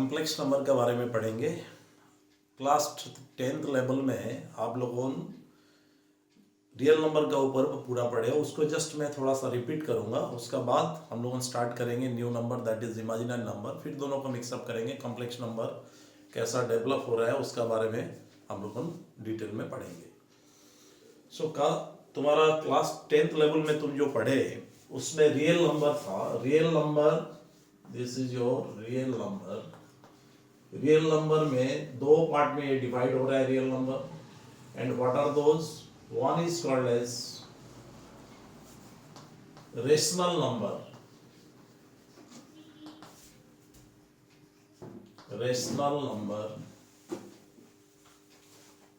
Complex number के बारे में पढ़ेंगे। क्लास 10th लेवल में आप लोगों रियल नंबर का ऊपर पूरा पढ़े, उसको जस्ट मैं थोड़ा सा रिपीट करूंगा। उसका बाद हम लोग स्टार्ट करेंगे new number, that is imaginary number. फिर दोनों को मिक्सअप करेंगे, कॉम्प्लेक्स नंबर कैसा डेवलप हो रहा है उसका बारे में हम लोग डिटेल में पढ़ेंगे। का तुम्हारा क्लास 10th लेवल में तुम जो पढ़े उसमें रियल नंबर था। Real number, this is your real number. Real number में दो पार्ट में ये डिवाइड हो रहा है real number. And what are those? One is called as rational number, rational number,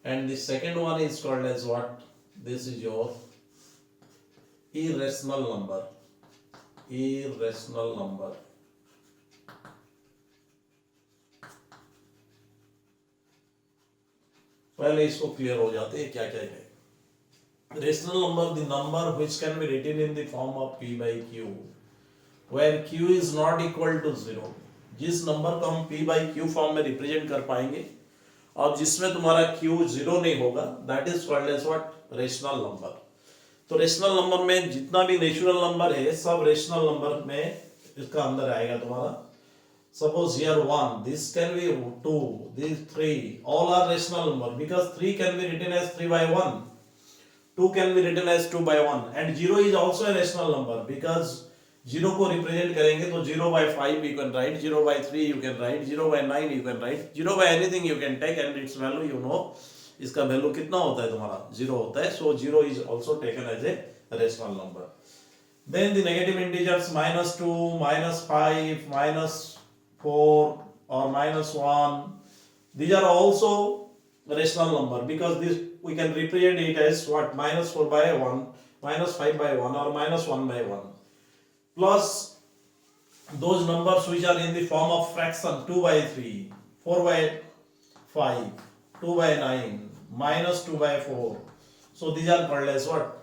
and the second one is called as what? This is your irrational number. Irrational number. पहले इसको clear हो जाते हैं क्या क्या है। Rational number, the number which can be written in the form of p by q, where q is not equal to 0। जिस number को हम p by q फॉर्म में रिप्रेजेंट कर पाएंगे और जिसमें तुम्हारा q 0 नहीं होगा, that is called as what? Rational number. तो रेशनल नंबर में जितना भी नेचुरल नंबर है सब रेशनल नंबर में इसका अंदर आएगा तुम्हारा। Suppose here 1, this can be 2, this 3, all are rational number because 3 can be written as 3 by 1, 2 can be written as 2 by 1, and 0 is also a rational number because 0 को represent करेंगे तो 0 by 5 you can write, 0 by 3 you can write, 0 by 9 you can write, 0 by anything you can take and its value you know, इसका value कितना होता है तुम्हारा? 0 होता है। So 0 is also taken as a rational number. Then the negative integers -2, -5, -4 or -1, these are also rational number because this we can represent it as what? -4 by 1, -5 by 1 or -1 by 1, plus those numbers which are in the form of fraction, 2 by 3, 4 by 5, 2 by 9, -2 by 4. So these are called as what?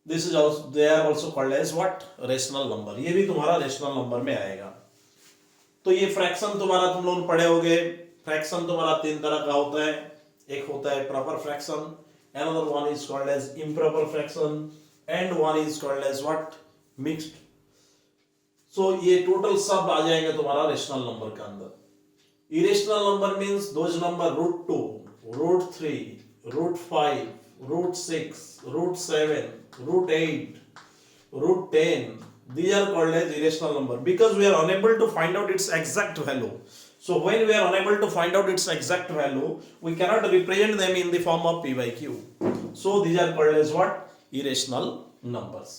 This is also, they are also called as what? Rational number. ये भी तुम्हारा rational number में आएगा। तो ये fraction तुम्हारा तुम लोग पढ़े होगे। फ्रैक्शन तुम्हारा तीन तरह का होता है। एक होता है proper fraction, another one is called as improper fraction, and one is called as what? Mixed. So ये टोटल सब आ जाएंगे तुम्हारा रेशनल नंबर के अंदर। Irrational number means those number √2, √3, √5, √6, √7, √8, √10. These are called as irrational number because we are unable to find out its exact value. So when we are unable to find out its exact value, we cannot represent them in the form of p by q. So these are called as what? Irrational numbers.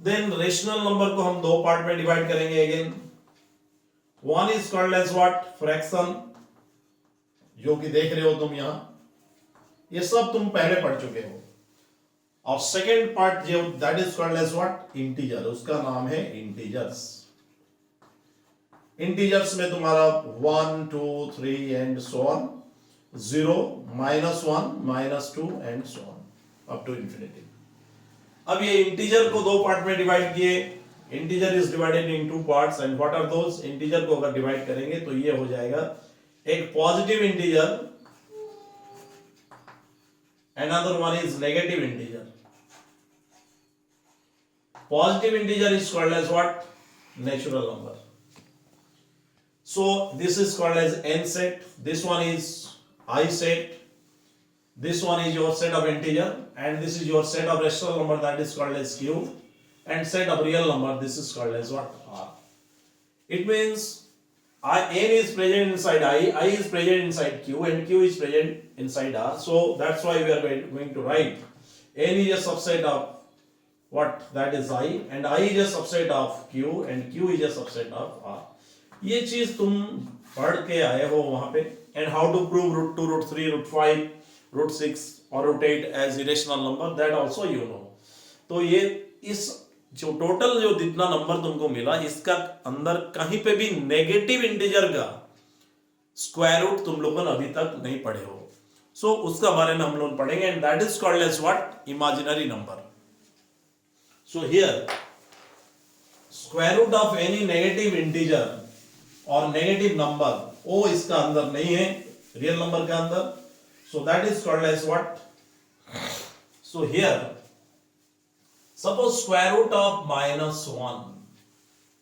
Then rational number को हम दो part में divide करेंगे again. One is called as what? Fraction, जो कि देख रहे हो तुम यहाँ, ये सब तुम पहले पढ़ चुके हो। और सेकेंड पार्ट जो that is called as what? Integer, उसका नाम है इंटीजर्स। इंटीजर्स में तुम्हारा 1, 2, 3 and so on, 0, -1, -2 and so on up to infinity. अब ये इंटीजर को दो पार्ट में डिवाइड किए। Integer is divided in two parts and what are those? Integer को अगर डिवाइड करेंगे तो ये हो जाएगा एक positive integer, another one is negative integer. Positive integer is called as what? Natural number. So this is called as n set, this one is I set, this one is your set of integer, and this is your set of rational number, that is called as q, and set of real number, this is called as what? R. It means n is present inside I is present inside q, and q is present inside r. So that's why we are going to write n is a subset of what? That is I, and I is a subset of q, and q is a subset of r. ये चीज तुम पढ़ के आए हो वहां पे। And how to prove √2, √3, √5, √6 और √8 as irrational number, that also you know. तो ये इस जो टोटल जो जितना नंबर तुमको मिला, इसका अंदर कहीं पे भी नेगेटिव इंटीजर का स्क्वायर रूट तुम लोगों ने अभी तक नहीं पढ़े हो। सो उसका बारे में हम लोग पढ़ेंगे, and that is called as what? Imaginary number. So here square root of any negative integer और नेगेटिव नंबर ओ इसका अंदर नहीं है, रियल नंबर का अंदर, so that is called as what? So here suppose square root of -1,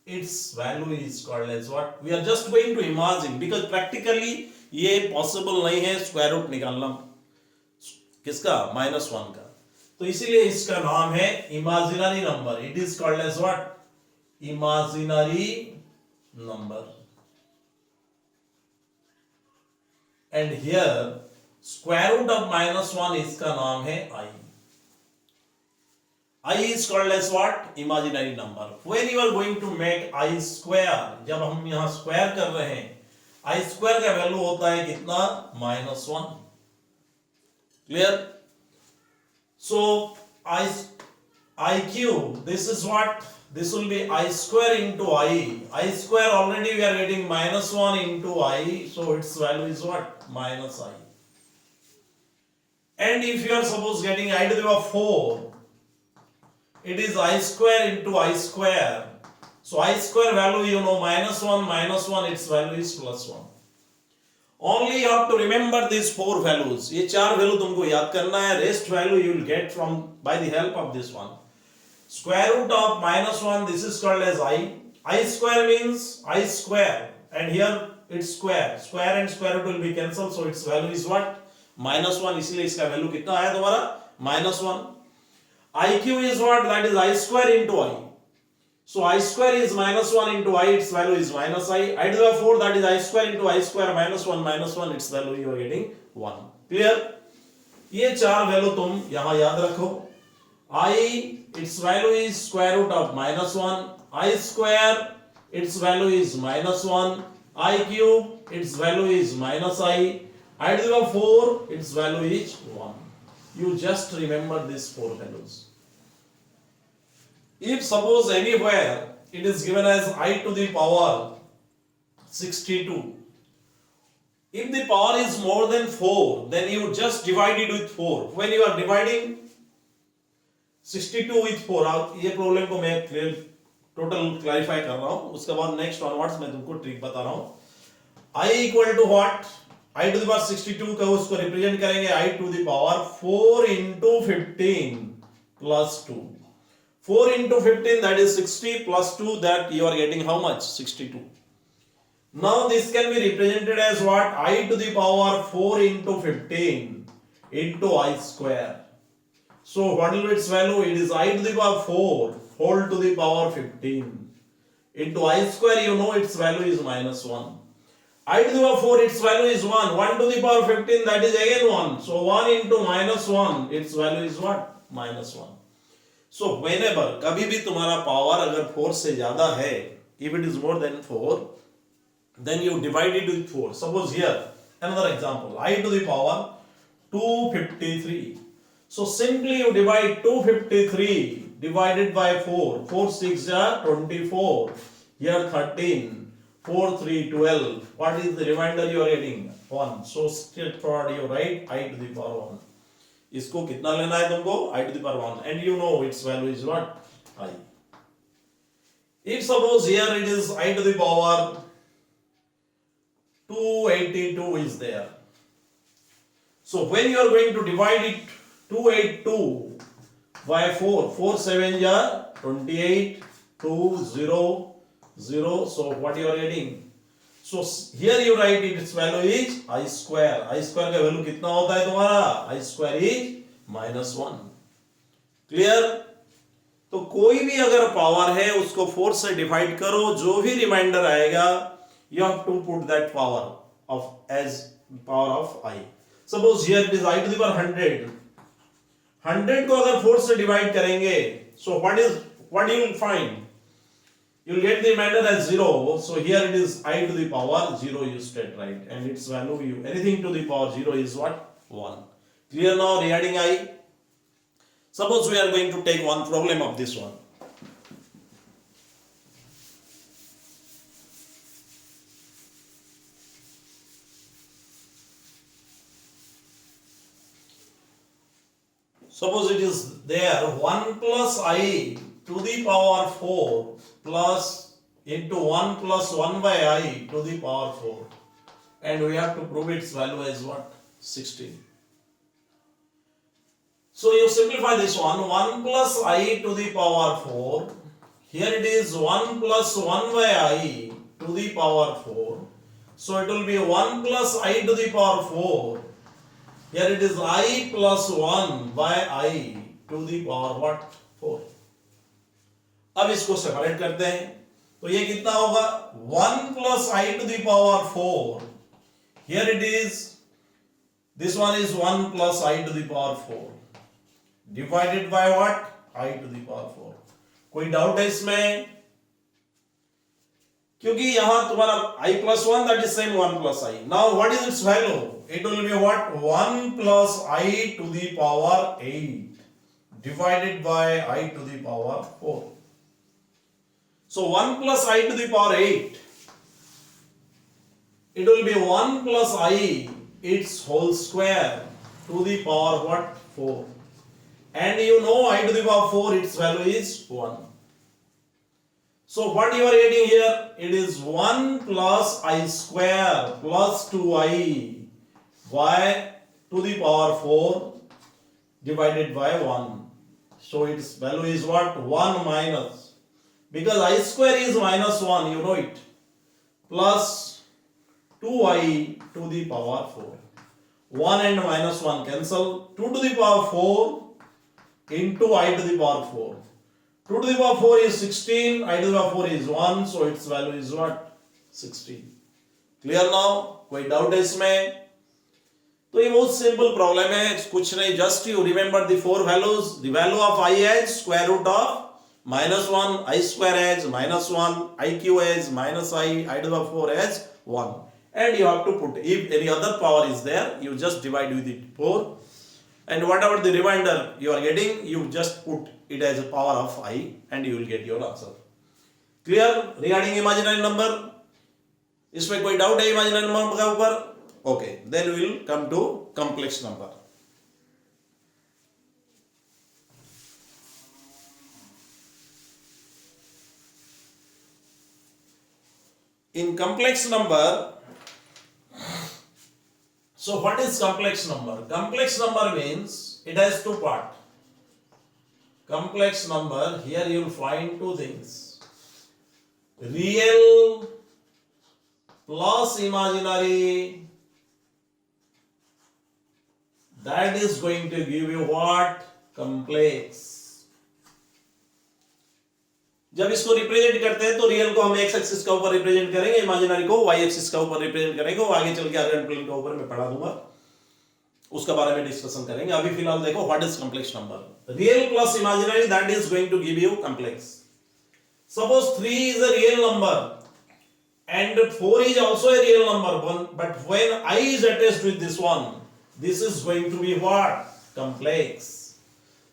its value is called as what? We are just going to imagine because practically ये possible नहीं है स्क्वायर रूट निकालना किसका, -1 का, तो इसीलिए इसका नाम है imaginary number. It is called as what? Imaginary number. And here square root of -1 इसका नाम है i. I is called as what? Imaginary number. When you are going to make I square, जब हम यहां स्क्वायर कर रहे हैं, I square का वैल्यू होता है कितना? -1. Clear? So I cube, this is what? This will be I square into I. I square already we are getting -1 into I, so its value is what? -I. And if you are suppose getting I to the power 4, it is I square into I square. So I square value you know -1, its value is +1. Only you have to remember these 4 values. ये 4 value तुमको याद करना है. Rest value you will get from by the help of this one. Square root of -1, this is called as I. I square means I square, and here it's square. Square and square root will be cancelled, so its value is what? -1. इसलिए इसका value कितना आया तुम्हारा? -1. IQ is what? That is I square into I. So I square is -1 into I, its value is -I. I to the power 4, that is I square into I square -1, its value you are getting 1. Clear? ये 4 value तुम यहां याद रखो. I, its value is square root of -1. I square, its value is -1. I cube, its value is -I. I to the power 4, its value is 1. You just remember these 4 values. If suppose anywhere it is given as I to the power 62, if the power is more than 4, then you just divide it with 4. When you are dividing 62 with 4, ये problem को मैं total clarify कर रहा हूं, उसके बाद next onwards मैं तुमको ट्रिक बता रहा हूं. I equal to what? I to the power 62 का उसको रिप्रेजेंट करेंगे I to the power 4 into 15 plus 2. 4 into 15, that is 60, plus 2, that you are getting how much? 62. Now this can be represented as what? I to the power 4 into 15 into I square. So what will be its value? It is I to the power 4 whole to the power 15 into I square, you know its value is -1. I to the power 4, its value is 1. 1 to the power 15, that is again 1. So 1 into -1, its value is what? -1. So whenever, कभी भी तुम्हारा power अगर 4 से ज्यादा है, if it is more than 4, then you divide it with 4. Suppose here, another example, I to the power 253. So simply you divide 253 divided by 4. 4 6 are 24. Here 13. 4 3 12. What is the remainder you are getting? 1. So straightforward you write I to the power 1. इसको कितना लेना है तुमको? I to the power 1. And you know its value is what? I. If suppose here it is I to the power 282 is there. So when you are going to divide it 282 by 4, 4 7 are 28, 2 0 0. So what you are getting? So here you write it, its value is I square. I square का value कितना होता है तुम्हारा? I square is -1. Clear? तो कोई भी अगर power है उसको 4 से डिवाइड करो, जो भी रिमाइंडर आएगा you have to put that power of as power of I. Suppose here it is I to the power 100. 100 को अगर 4 से डिवाइड करेंगे, so what you will find? You will get the remainder as 0. So here it is I to the power 0 you state right, and its value anything to the power 0 is what? 1. Clear now regarding I? Suppose we are going to take one problem of this one. Suppose it is there 1 plus I to the power 4 plus into 1 plus 1 by I to the power 4. And we have to prove its value as what? 16. So you simplify this one. 1 plus I to the power 4. Here it is 1 plus 1 by I to the power 4. So it will be 1 plus I to the power 4. Here it is I plus 1 by I to the power what? 4. अब इसको separate करते हैं तो ये कितना होगा 1 plus I to the power 4. Here it is, this one is 1 plus I to the power 4 divided by what? I to the power 4. कोई doubt है इसमें? क्योंकि यहां तुम्हारा I plus 1 that is same 1 plus I. Now what is its value? It will be what? 1 plus I to the power 8 divided by I to the power 4. So 1 plus I to the power 8, it will be 1 plus I its whole square to the power what? 4. And you know I to the power 4 its value is 1. So what you are getting here? It is 1 plus I square plus 2I y to the power 4 divided by 1. So its value is what? 1 minus. Because I square is minus 1, you know it. Plus 2I to the power 4. 1 and minus 1 cancel. 2 to the power 4 into I to the power 4. 2 to the power 4 is 16, I to the power 4 is 1, so its value is what? 16. Clear now? कोई doubt है इसमें? तो ये बहुत simple problem है, कुछ नहीं, just you remember the four values. The value of I as square root of minus 1, I square as minus 1, IQ as minus I to the power 4 as 1. And you have to put, if any other power is there, you just divide with it 4. And whatever the remainder you are getting, you just put it as a power of I and you will get your answer. Clear regarding imaginary number? इसमें कोई doubt है imaginary number के ऊपर? Okay, then we will come to complex number. In complex number, so what is complex number? Complex number means it has two parts. Complex number, here you will find two things. Real plus imaginary, that is going to give you what? Complex. जब इसको represent करते हैं तो real को हम x axis का ऊपर represent करेंगे, इमेजिनरी को वाई एक्सिस का ऊपर रिप्रेजेंट करेंगे, वो आगे चल के अर्गन प्लेन का ऊपर मैं पढ़ा दूंगा, उसका बारे में डिस्कशन करेंगे. अभी फिलहाल देखो what is complex number. Real plus imaginary, that is going to give you complex. Suppose 3 is a real number and 4 is also a real number, but when I is attached with this one, this is going to be what? Complex.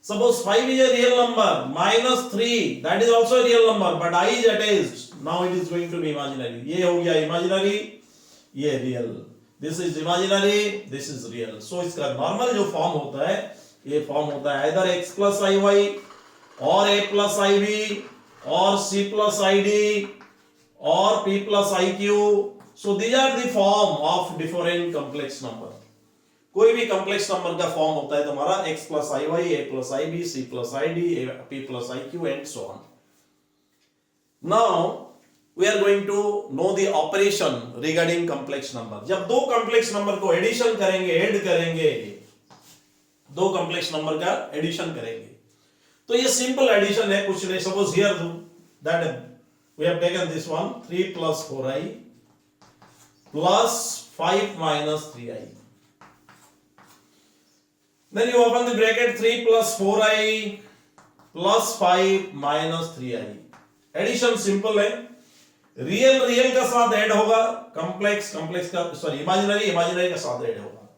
Suppose 5 is a real number, minus 3, that is also a real number, but I is attached. Now it is going to be imaginary. ये हो गया imaginary, ये real. This is imaginary, this is real. So इसका normal जो form होता है, ये form होता है either x plus iy or a plus ib or c plus id or p plus iq. So these are the form of different complex number. कोई भी complex number का फॉर्म होता है तुम्हारा x plus iy, a plus ib, c plus id, p plus iq and so on. Now we are going to know the operation regarding complex number. जब दो complex number को addition करेंगे, add करेंगे, दो complex number का addition करेंगे, तो ये सिंपल एडिशन है, कुछ नहीं. Suppose here that we have taken this one 3 plus 4i plus 5 minus 3i. Then you open the bracket 3 plus 4i plus 5 minus 3i. Addition simple है. रियल का साथ ऐड होगा, कॉम्प्लेक्स का इमेजिनरी का साथ ऐड होगा.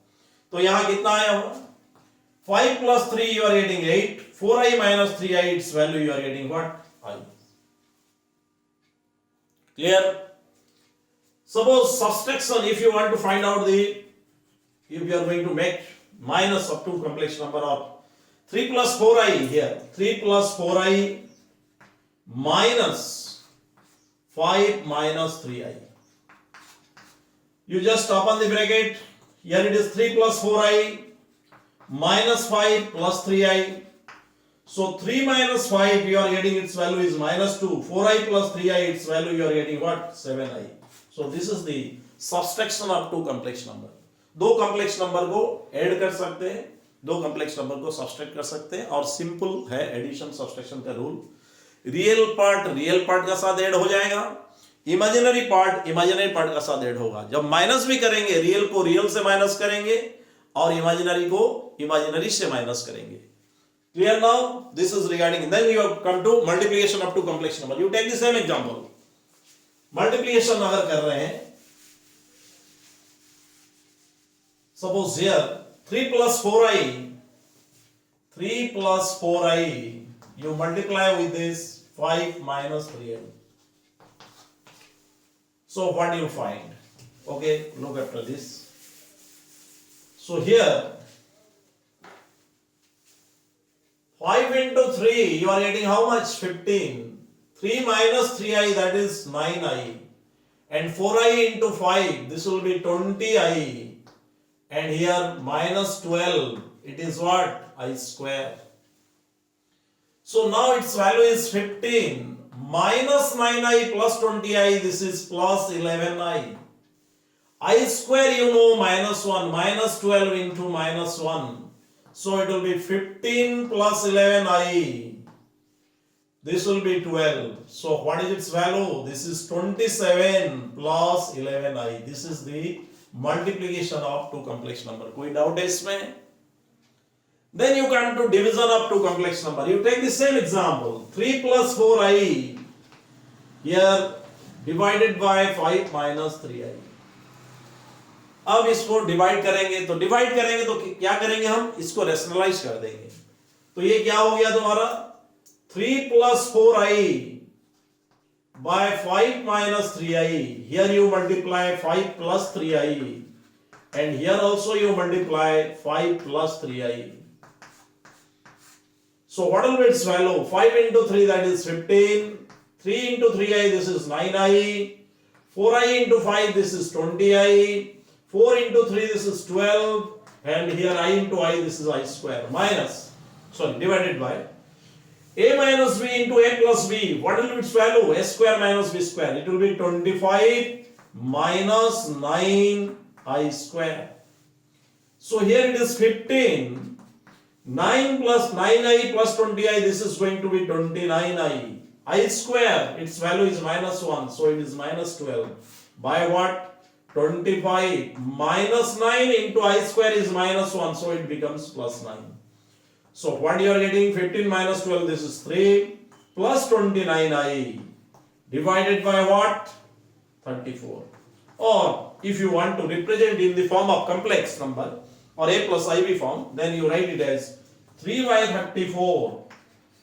तो यहां कितना आया होगा? 5 plus 3 you are getting 8. 4i minus 3i its value you are getting what? I. Clear? Suppose subtraction, if you want to find out if you are going to make minus of two complex number of 3 plus 4i here, 3 plus 4i minus 5 minus 3i. You just open the bracket. Here it is 3 plus 4i minus 5 plus 3i. So 3 minus 5 you are getting its value is minus 2. 4i plus 3i its value you are getting what? 7i. So this is the subtraction of two complex number. दो complex number को add कर सकते हैं, दो complex number को subtract कर सकते हैं और सिंपल है एडिशन सब्सट्रैक्शन का रूल. रियल पार्ट का साथ ऐड हो जाएगा, इमेजिनरी पार्ट का साथ ऐड होगा. जब माइनस भी करेंगे रियल को रियल से माइनस करेंगे और इमेजिनरी को इमेजिनरी से माइनस करेंगे. Clear now? This is regarding. Then you have come to multiplication of two complex number. You take the same example. Multiplication अगर कर रहे हैं, suppose here 3 plus 4i, you multiply with this 5 minus 3i. So what you find? Okay, look after this. So here 5 into 3, you are getting how much? 15. 3 minus 3i, that is 9i. And 4i into 5, this will be 20i. And here minus 12, it is what? I square. So now its value is 15. Minus 9i plus 20i, this is plus 11i. I square you know minus 1, minus 12 into minus 1. So it will be 15 plus 11i. This will be 12. So what is its value? This is 27 plus 11i. This is the multiplication of two complex number. कोई doubt है इसमें? Then you come to division of two complex number. You take the same example. 3 plus 4i. Here divided by 5 minus 3i. अब इसको divide करेंगे तो क्या करेंगे हम? इसको रैशनलाइज कर देंगे. तो ये क्या हो गया तुम्हारा? 3 plus 4i by 5 minus 3i. Here you multiply 5 plus 3i. And here also you multiply 5 plus 3i. So what will be its value? 5 into 3, that is 15. 3 into 3i, this is 9i. 4i into 5, this is 20i. 4 into 3, this is 12. And here I into I, this is I square. Divided by a minus b into a plus b. What will be its value? A square minus b square. It will be 25 minus 9i square. So here it is 15. 9 plus 9i plus 20i, this is going to be 29i. I square, its value is minus 1. So it is minus 12. By what? 25 minus 9 into I square is minus 1. So it becomes plus 9. So what you are getting? 15 minus 12, this is 3 plus 29i divided by what? 34. Or if you want to represent in the form of complex number or a plus ib form, then you write it as 3 by 34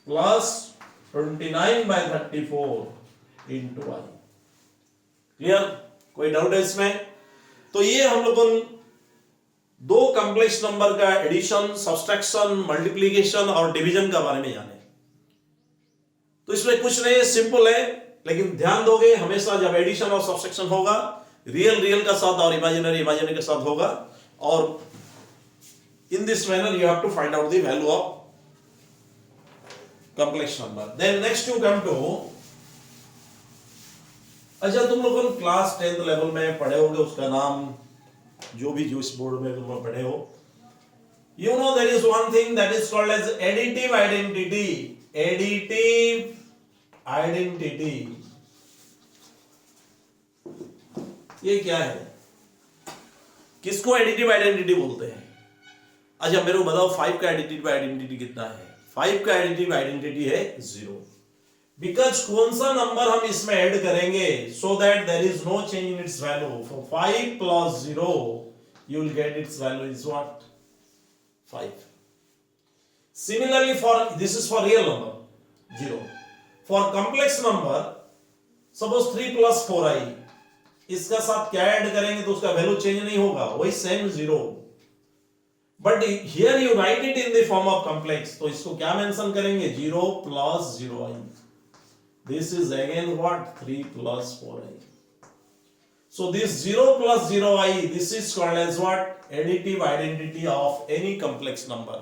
plus 29 by 34 into I. Clear? कोई doubt है इसमें? तो ये हम लोगों दो complex number का addition, subtraction, multiplication और डिवीजन का बारे में जाने. तो इसमें कुछ नहीं, सिंपल है, लेकिन ध्यान दोगे हमेशा जब एडिशन और सब्सट्रैक्शन होगा रियल का साथ और इमेजिनरी के साथ होगा. और in this manner you have to find out the value of complex number. Then next you come to, अच्छा तुम लोगों ने क्लास 10th लेवल में पढ़े होंगे, उसका नाम जो इस बोर्ड में तुम पढ़े हो. You know there is one thing that is called as additive identity. Additive identity. ये क्या है? किसको एडिटिव आइडेंटिटी बोलते हैं? अच्छा मेरे को बताओ 5 का एडिटिव आइडेंटिटी कितना है? 5 का एडिटिव आइडेंटिटी है 0. बिकॉज कौन सा नंबर हम इसमें ऐड करेंगे so that there is no change in its value. For 5 plus 0 you will get its value is what? 5. Similarly this is for real number 0. For complex number suppose 3 plus 4i, इसका साथ क्या add करेंगे तो उसका value change नहीं होगा, वही same 0. But here you right it in the form of complex, तो इसको क्या मेंशन करेंगे? 0 plus 0i. This is again what? 3 plus 4i. So this 0 plus 0i, this is called as what? Additive identity of any complex number.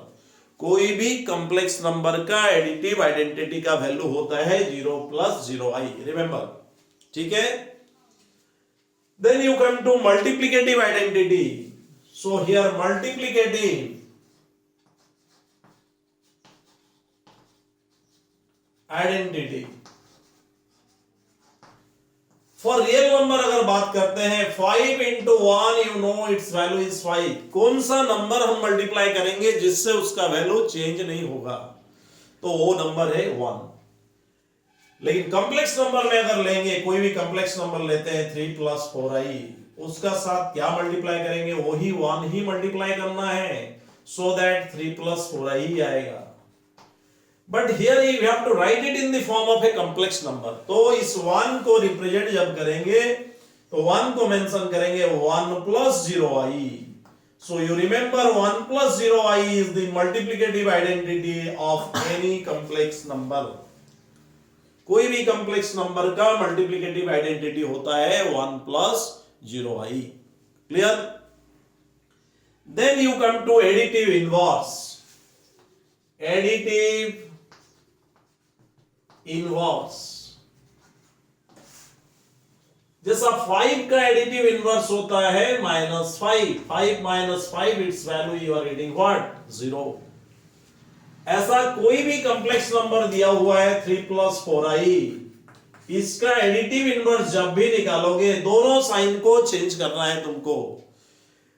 कोई भी complex number का additive identity का value होता है 0 plus 0i. Remember, ठीक है? Then you come to multiplicative identity. So here multiplicative identity. For real number अगर बात करते हैं 5 into 1 you know its value is 5. कौन सा नंबर हम मल्टीप्लाई करेंगे जिससे उसका वैल्यू चेंज नहीं होगा, तो वो नंबर है 1. लेकिन कॉम्प्लेक्स नंबर में अगर लेंगे, कोई भी कॉम्प्लेक्स नंबर लेते हैं 3 plus 4i, उसका साथ क्या मल्टीप्लाई करेंगे? वही 1 ही मल्टीप्लाई करना है, so that 3 plus 4i ही आएगा. But here you have to write it in the form of a complex number. तो इस 1 को रिप्रेजेंट जब करेंगे तो 1 को मेंशन करेंगे 1 plus 0i. So you remember 1 plus 0i is the multiplicative identity of any complex number. कोई भी कॉम्प्लेक्स नंबर का मल्टीप्लिकेटिव आइडेंटिटी होता है 1 plus 0i. Clear? Then you come to additive inverse. Additive inverse. जैसा 5 का additive inverse होता है -5. 5 minus 5 its value you are getting what? 0. ऐसा कोई भी कॉम्प्लेक्स नंबर दिया हुआ है 3 plus 4i, इसका एडिटिव इनवर्स जब भी निकालोगे दोनों साइन को चेंज करना है तुमको.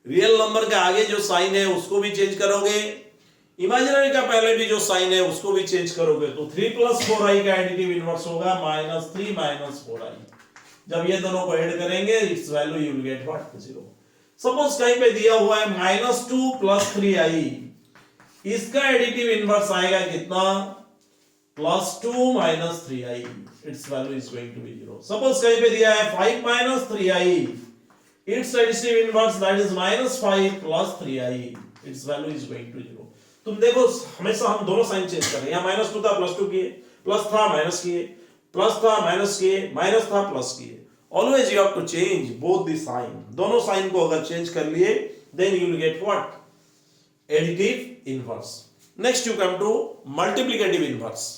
रियल नंबर के आगे जो साइन है उसको भी चेंज करोगे, इमेजिनरी का पहले भी जो साइन है उसको भी चेंज करोगे. तो 3 plus 4i का एडिटिव इनवर्स होगा -3 minus 4i. जब ये दोनों को ऐड करेंगे it's value you will get what? 0. Suppose कहीं पे दिया हुआ है -2 plus 3i, इसका एडिटिव इनवर्स आएगा कितना? +2 minus 3i. Its value is going to be 0. Suppose कहीं पे दिया है 5 minus 3i, its additive inverse that is -5 plus 3i. Its value is going to 0. तुम देखो हमेशा हम दोनों साइन चेंज कर रहे हैं. यहाँ -2 था +2 किए, प्लस था माइनस किए, प्लस था माइनस किए, माइनस था प्लस किए. Always you have to change both the sign. दोनों साइन को अगर चेंज कर लिए then you will get what? Additive inverse. Next you come to multiplicative inverse.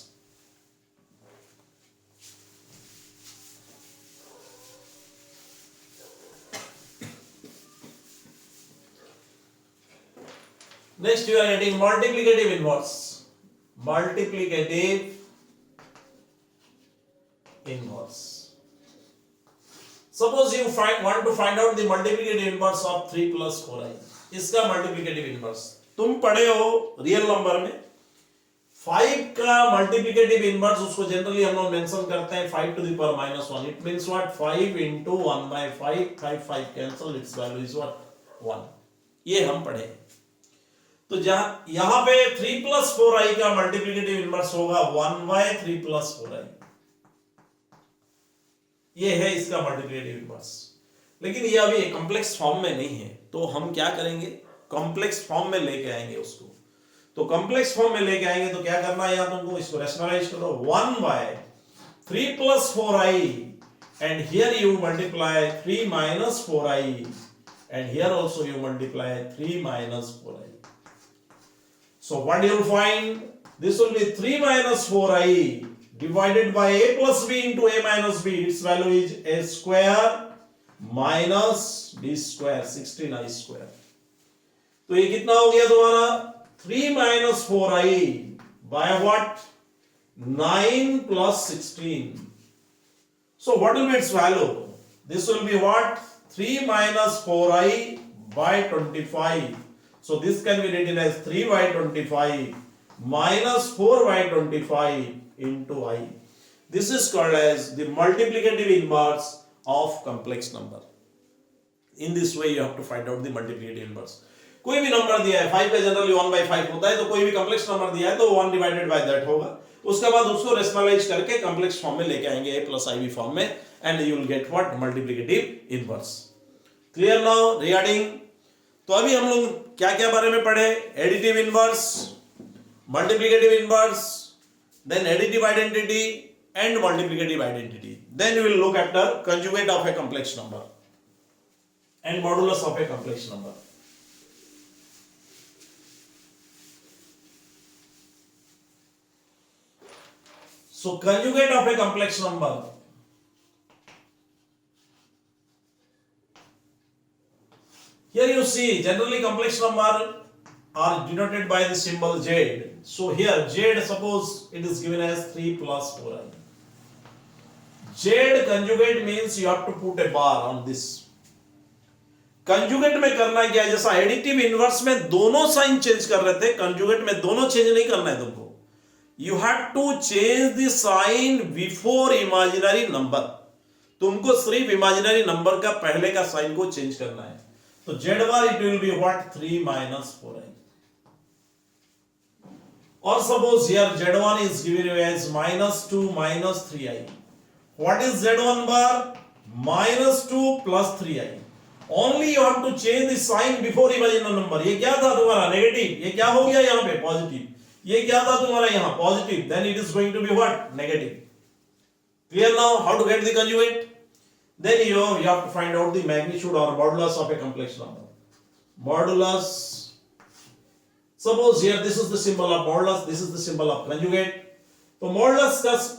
Next you are getting multiplicative inverse. Multiplicative inverse. Suppose you want to find out the multiplicative inverse of 3 plus 4i. इसका multiplicative inverse तुम पढ़े हो real number में 5 का multiplicative inverse, उसको generally हम लोग mention करते हैं 5 to the power -1. It means what? 5 into 1 by 5. 5 cancel, its value is what? 1. ये हम पढ़े. तो यहां पे 3 plus 4i का मल्टीप्लिकेटिव इनवर्स होगा 1 by 3 plus 4i. ये है इसका मल्टीप्लिकेटिव इनवर्स. लेकिन ये अभी कॉम्प्लेक्स फॉर्म में नहीं है, तो हम क्या करेंगे? कॉम्प्लेक्स फॉर्म में लेके आएंगे उसको. तो कॉम्प्लेक्स फॉर्म में लेके आएंगे तो क्या करना है? यहां तुमको इसको रैशनलाइज करो. 1 by 3 plus 4i and here you multiply 3 minus 4i and here also you multiply 3 minus 4i. So what you will find? This will be 3 minus 4i divided by a plus b into a minus b. Its value is a square minus b square, 16i square. तो ये कितना हो गया तुम्हारा? 3 minus 4i by what? 9 plus 16. So what will be its value? This will be what? 3 minus 4i by 25. So this can be written as 3 by 25 minus 4 by 25 into i. This is called as the multiplicative inverse of complex number. In this way you have to find out the multiplicative inverse. कोई भी number दिया है 5 का generally 1 by 5 होता है, तो कोई भी कॉम्प्लेक्स नंबर दिया है तो 1 divided by that होगा. उसके बाद उसको रेशनलाइज करके कॉम्प्लेक्स फॉर्म में लेके आएंगे a plus ib फॉर्म में and you will get what? Multiplicative inverse. Clear now regarding? तो अभी हम लोग क्या क्या बारे में पढ़े? Additive inverse, multiplicative inverse, then additive identity, and multiplicative identity. Then we will look at the conjugate of a complex number and modulus of a complex number. So conjugate of a complex number. Here you see generally complex number are denoted by the symbol Z. So here Z, suppose it is given as 3 plus 4i. Z conjugate means you have to put a bar on this. Conjugate में करना क्या है, जैसा additive inverse में दोनों sign change कर रहे थे, कंजुगेट में दोनों चेंज नहीं करना है तुमको. You have to change the sign before imaginary number. तुमको सिर्फ इमेजिनरी नंबर का पहले का साइन को चेंज करना है. तो Z bar it will be what 3 minus 4i. Or suppose here z1 is given as -2 minus 3i. What is z1 bar? -2 plus 3i. Only you have to change the sign before imaginary number. ये क्या था तुम्हारा negative, ये क्या हो गया यहाँ पे पॉजिटिव, ये क्या था तुम्हारा यहाँ positive, then it is going to be what? Negative. Clear now how to get the conjugate? Then you have to find out the magnitude or modulus of a complex number. Modulus. Suppose here this is the symbol of modulus, this is the symbol of conjugate. So modulus does,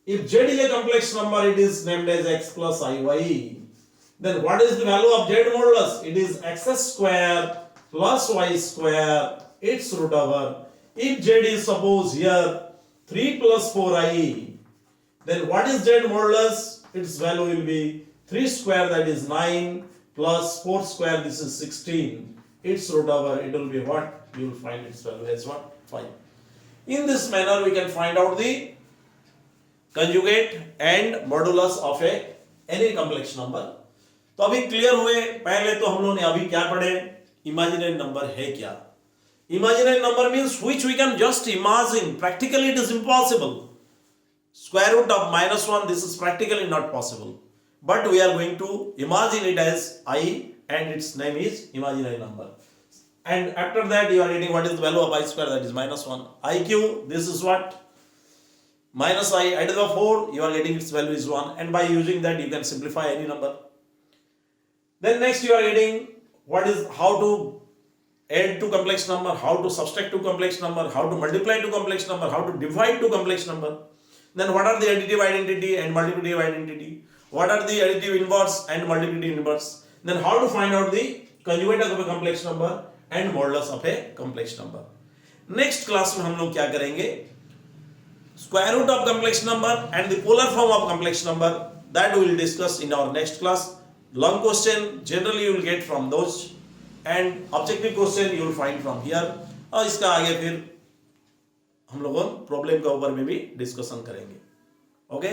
if z is a complex number, it is named as x plus iy. Then what is the value of z modulus? It is x square plus y square, its root over. If z is suppose here 3 plus 4i, then what is z modulus? Its value will be 3 square, that is 9, plus 4 square, this is 16. Its root over, it will be what? You will find its value as what? 5. In this manner we can find out the conjugate and modulus of any complex number. तो अभी clear हुए. पहले तो हम लोगों ने अभी क्या पढ़े, इमेजिनरी नंबर है क्या. Imaginary number means which we can just imagine. Practically it is impossible. Square root of -1, this is practically not possible, but we are going to imagine it as I and its name is imaginary number. And after that you are getting what is the value of I square, that is -1. IQ, this is what? Minus I, add the 4, you are getting its value is 1, and by using that you can simplify any number. Then next you are getting what is how to add to complex number, how to subtract to complex number, how to multiply to complex number, how to divide to complex number. Then what are the additive identity and multiplicative identity? What are the additive inverse and multiplicative inverse? Then how to find out the conjugate of a complex number and modulus of a complex number. Next class में हम लोग क्या करेंगे? Square root of complex number and the polar form of complex number, that we will discuss in our next class. Long question generally you will get from those, and objective question you will find from here. और इसका आगे फिर हम लोग problem के ऊपर में भी डिस्कशन करेंगे. ओके.